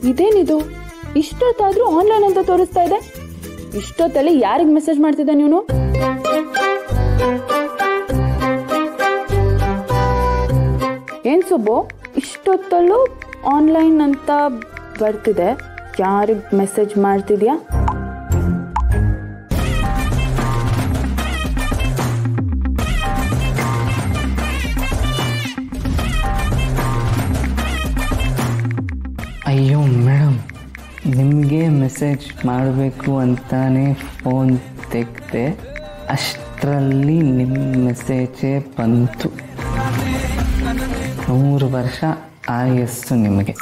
ಇದೇನಿದು, ಇಷ್ಟೊತ್ತಾದ್ರೂ ಆನ್ಲೈನ್ ಅಂತ ತೋರಿಸ್ತಾ ಇದೆ. ಇಷ್ಟೊತ್ತಲ್ಲಿ ಯಾರಿಗೆ ಮೆಸೇಜ್ ಮಾಡ್ತಿದ್ದ ನೀನು? ಏನ್ ಸುಬ್ಬು, ಇಷ್ಟೊತ್ತಲ್ಲೂ ಆನ್ಲೈನ್ ಅಂತ ಬರ್ತಿದೆ, ಯಾರಿಗೆ ಮೆಸೇಜ್ ಮಾಡ್ತಿದ್ಯಾ? ಅಯ್ಯೋ ಮೇಡಮ್, ನಿಮಗೆ ಮೆಸೇಜ್ ಮಾಡಬೇಕು ಅಂತಾನೆ ಫೋನ್ ತೆಗೆದೆ, ಅಷ್ಟರಲ್ಲಿ ನಿಮ್ಮ ಮೆಸೇಜೇ ಬಂತು. 100 ವರ್ಷ ಆಯಸ್ಸು ನಿಮಗೆ.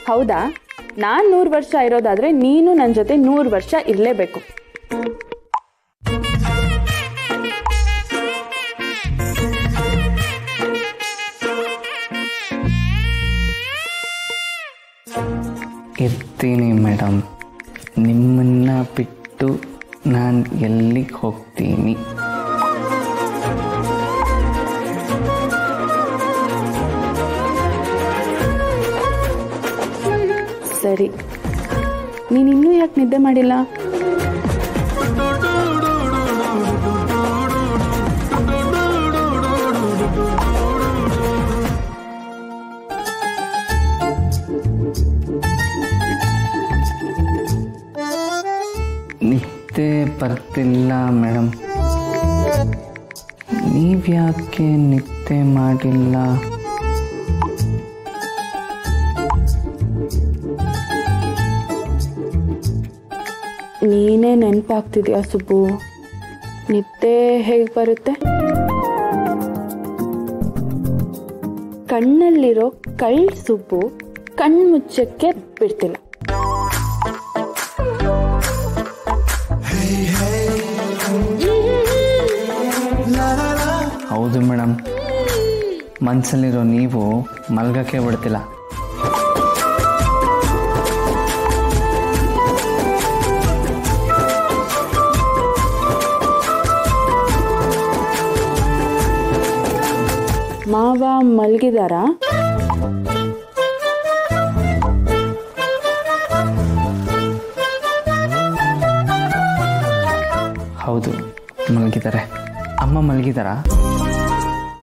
ಹೌದಾ? ನಾನು 100 ವರ್ಷ ಇರೋದಾದ್ರೆ ನೀನು ನನ್ನ ಜೊತೆ 100 ವರ್ಷ ಇರಲೇಬೇಕು. ಇರ್ತೀನಿ ಮೇಡಮ್, ನಿಮ್ಮನ್ನ ಬಿಟ್ಟು ನಾನು ಎಲ್ಲಿಗೆ ಹೋಗ್ತೀನಿ? ಸರಿ, ನೀನಿನ್ನೂ ಯಾಕೆ ನಿದ್ದೆ ಮಾಡಿಲ್ಲ? ನಿದ್ದೆ ಬರ್ತಿಲ್ಲ ಮೇಡಮ್. ನೀವ್ಯಾಕೆ ನಿದ್ದೆ ಮಾಡಿಲ್ಲ? ನೀನೇ ನೆನಪಾಗ್ತಿದ್ಯಾ ಸುಬ್ಬು? ನಿದ್ದೆ ಹೇಗೆ ಬರುತ್ತೆ? ಕಣ್ಣಲ್ಲಿರೋ ಕಳ್ಳ ಸುಬ್ಬು ಕಣ್ಣು ಮುಚ್ಚಕ್ಕೆ ಬಿಡ್ತಿಲ್ಲ. ಹೌದು ಮೇಡಮ್, ಮನಸ್ಸಲ್ಲಿರೋ ನೀವು ಮಲ್ಗಕ್ಕೆ ಬಿಡ್ತಿಲ್ಲ. ಮಾವ ಮಲಗಿದಾರಾ? ಹೌದು, ಮಲಗಿದ್ದಾರೆ. ಅಮ್ಮ ಮಲಗಿದಾರಾ?